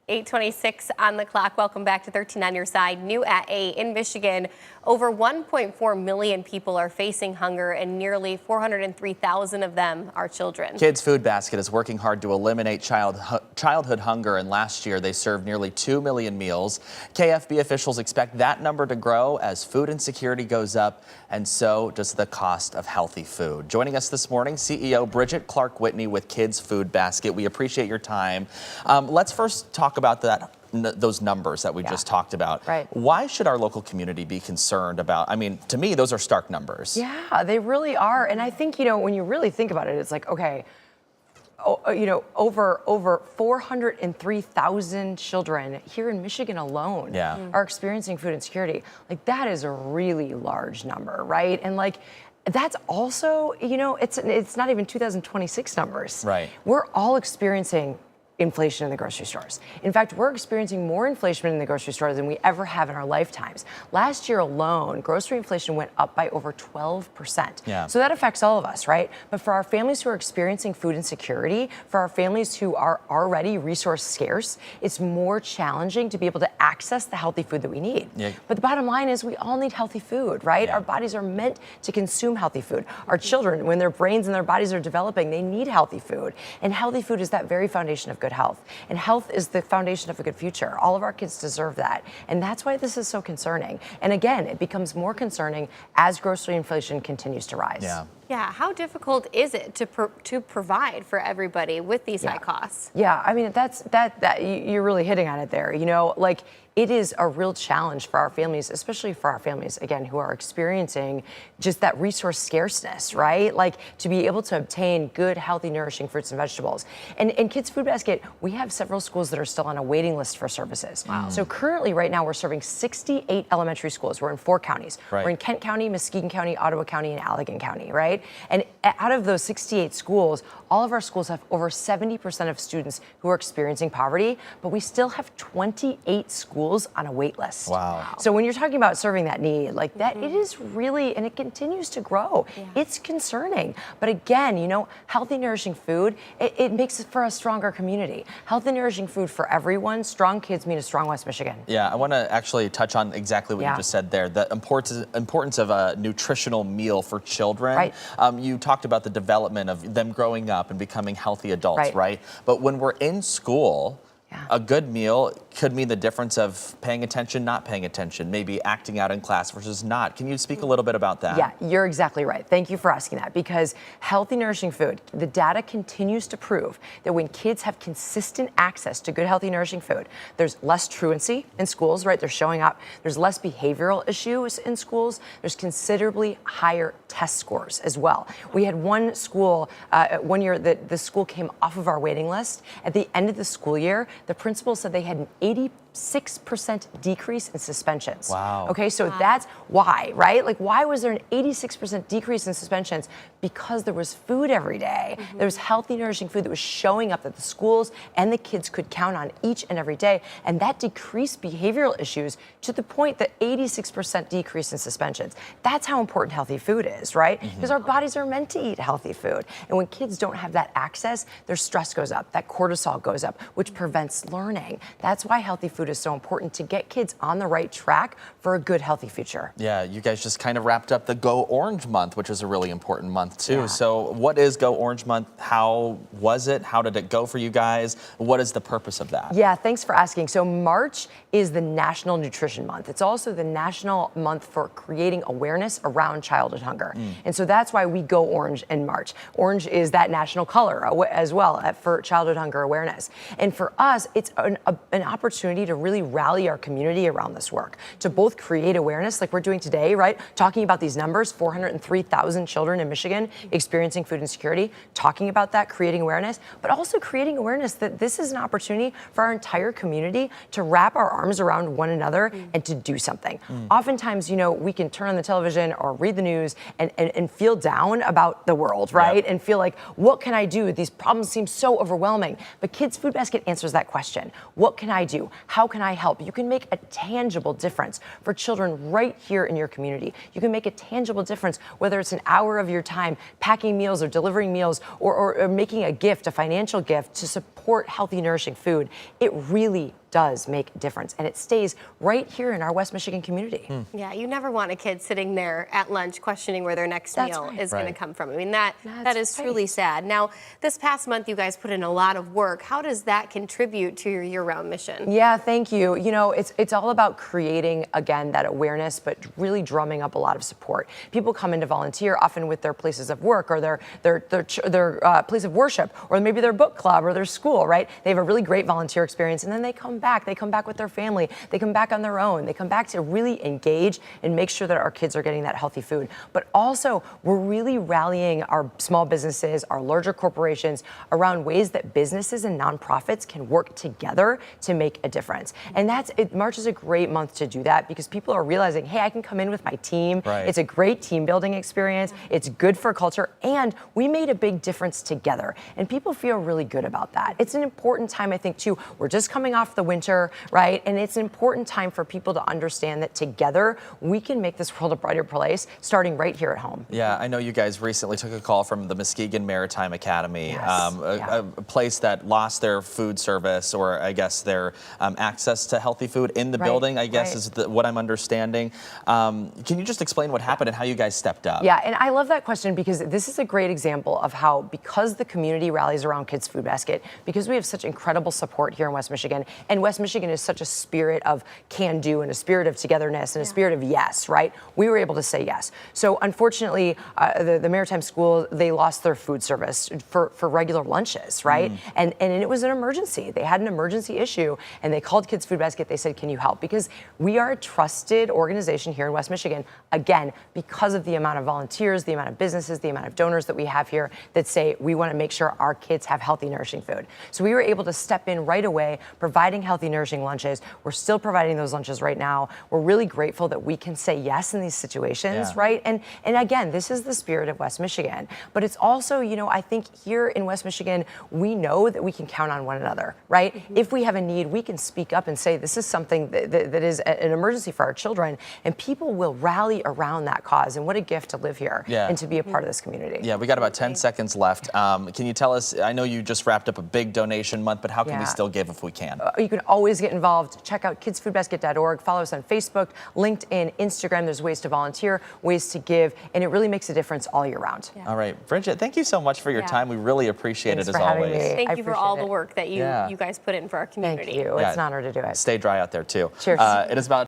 8:26 on the clock. Welcome back to 13 on your side. New at 8 in Michigan. Over 1.4 million people are facing hunger, and nearly 403,000 of them are children. Kids Food Basket is working hard to eliminate childhood hunger, and last year they served nearly 2 million meals. KFB officials expect that number to grow as food insecurity goes up, and so does the cost of healthy food. Joining us this morning, CEO Bridget Clark-Whitney with Kids Food Basket. We appreciate your time. Let's first talk about those numbers that we just talked about. Right. Why should our local community be concerned about? I mean, to me, those are stark numbers. Yeah, they really are. And I think, when you really think about it, it's like, okay, over 403,000 children here in Michigan alone are experiencing food insecurity. Like, that is a really large number, right? And that's also, it's not even 2026 numbers. Right. We're all experiencing inflation in the grocery stores. In fact, we're experiencing more inflation in the grocery store than we ever have in our lifetimes. Last year alone, grocery inflation went up by over 12%. Yeah. So that affects all of us, right? But for our families who are experiencing food insecurity, for our families who are already resource scarce, it's more challenging to be able to access the healthy food that we need. Yeah. But the bottom line is we all need healthy food, right? Yeah. Our bodies are meant to consume healthy food. Our children, when their brains and their bodies are developing, they need healthy food. And healthy food is that very foundation of good health. And health is the foundation of a good future. All of our kids deserve that. And that's why this is so concerning. And again, it becomes more concerning as grocery inflation continues to rise. Yeah, how difficult is it to provide for everybody with these high costs? Yeah, I mean, that you're really hitting on it there. It is a real challenge for our families, especially for our families, again, who are experiencing just that resource scarceness, right? Like, to be able to obtain good, healthy, nourishing fruits and vegetables. And in Kids Food Basket, we have several schools that are still on a waiting list for services. Wow. So currently, right now, we're serving 68 elementary schools. We're in 4 counties. Right. We're in Kent County, Muskegon County, Ottawa County, and Allegan County, right? And out of those 68 schools, all of our schools have over 70% of students who are experiencing poverty, but we still have 28 schools on a wait list. Wow. So when you're talking about serving that need, like that, it is really, and it continues to grow. Yeah. It's concerning. But again, healthy, nourishing food, it makes it for a stronger community. Healthy, nourishing food for everyone. Strong kids mean a strong West Michigan. Yeah, I want to actually touch on exactly what you just said there, the importance of a nutritional meal for children. Right. You talked about the development of them growing up and becoming healthy adults, right? But when we're in school, a good meal could mean the difference of paying attention, not paying attention, maybe acting out in class versus not. Can you speak a little bit about that? Yeah, you're exactly right. Thank you for asking that, because healthy, nourishing food, the data continues to prove that when kids have consistent access to good, healthy, nourishing food, there's less truancy in schools, right? They're showing up. There's less behavioral issues in schools. There's considerably higher test scores as well. We had one school, one year that the school came off of our waiting list. At the end of the school year, the principal said they had an 86% decrease in suspensions. Wow. Okay, so that's why, right? Like, why was there an 86% decrease in suspensions? Because there was food every day. There was healthy, nourishing food that was showing up that the schools and the kids could count on each and every day. And that decreased behavioral issues to the point that 86% decrease in suspensions. That's how important healthy food is, right? Because our bodies are meant to eat healthy food. And when kids don't have that access, their stress goes up, that cortisol goes up, which prevents learning. That's why healthy food is so important, to get kids on the right track for a good, healthy future. Yeah, you guys just kind of wrapped up the Go Orange Month, which is a really important month too. So what is Go Orange Month? How was it? How did it go for you guys? What is the purpose of that? Yeah, thanks for asking. So March is the National Nutrition Month. It's also the national month for creating awareness around childhood hunger. And so that's why we go orange in March. Orange is that national color as well for childhood hunger awareness. And for us, it's an opportunity to really rally our community around this work, to both create awareness like we're doing today, right? Talking about these numbers, 403,000 children in Michigan experiencing food insecurity, talking about that, creating awareness, but also creating awareness that this is an opportunity for our entire community to wrap our arms around one another and to do something. Oftentimes, we can turn on the television or read the news and feel down about the world, right? And feel like, what can I do? These problems seem so overwhelming. But Kids Food Basket answers that question. What can I do? How how can I help? You can make a tangible difference for children right here in your community. You can make a tangible difference, whether it's an hour of your time packing meals or delivering meals or making a gift, a financial gift to support healthy, nourishing food. It really does make a difference, and it stays right here in our West Michigan community. Yeah, you never want a kid sitting there at lunch questioning where their next meal is going to come from. I mean, that is truly sad. Now, this past month, you guys put in a lot of work. How does that contribute to your year-round mission? Yeah, thank you. You know, it's all about creating, again, that awareness, but really drumming up a lot of support. People come in to volunteer often with their places of work or their place of worship, or maybe their book club or their school, right? They have a really great volunteer experience, and then they come back. They come back with their family. They come back on their own. They come back to really engage and make sure that our kids are getting that healthy food. But also, we're really rallying our small businesses, our larger corporations around ways that businesses and nonprofits can work together to make a difference. And March is a great month to do that because people are realizing, hey, I can come in with my team. Right. It's a great team building experience. It's good for culture. And we made a big difference together. And people feel really good about that. It's an important time, I think, too. We're just coming off the winter, right? And it's an important time for people to understand that together we can make this world a brighter place, starting right here at home. Yeah, I know you guys recently took a call from the Muskegon Maritime Academy, Yes. a place that lost their food service, or I guess their access to healthy food in the building, I guess is what I'm understanding. Can you just explain what happened and how you guys stepped up? Yeah, and I love that question because this is a great example of how, because the community rallies around Kids Food Basket, because we have such incredible support here in West Michigan, and West Michigan is such a spirit of can-do and a spirit of togetherness and a spirit of yes, right? We were able to say yes. So unfortunately, the Maritime School, they lost their food service for regular lunches, right? And it was an emergency. They had an emergency issue, and they called Kids Food Basket. They said, can you help? Because we are a trusted organization here in West Michigan, again, because of the amount of volunteers, the amount of businesses, the amount of donors that we have here that say we want to make sure our kids have healthy, nourishing food. So we were able to step in right away, providing healthy, nourishing lunches. We're still providing those lunches right now. We're really grateful that we can say yes in these situations, right? And again, this is the spirit of West Michigan. But it's also, you know, I think here in West Michigan, we know that we can count on one another, right? If we have a need, we can speak up and say this is something that is an emergency for our children, and people will rally around that cause. And what a gift to live here and to be a part of this community. Yeah, we got about 10 seconds left. Can you tell us, I know you just wrapped up a big donation month, but how can we still give if we can? You can always get involved. Check out kidsfoodbasket.org. Follow us on Facebook, LinkedIn, Instagram. There's ways to volunteer, ways to give, and it really makes a difference all year round. All right, Bridget, thank you so much for your time. We really appreciate Thanks it for as having always. me. Thank you for all the work that you guys put in for our community. Thank you. It's an honor to do it. Stay dry out there too. Cheers. It is about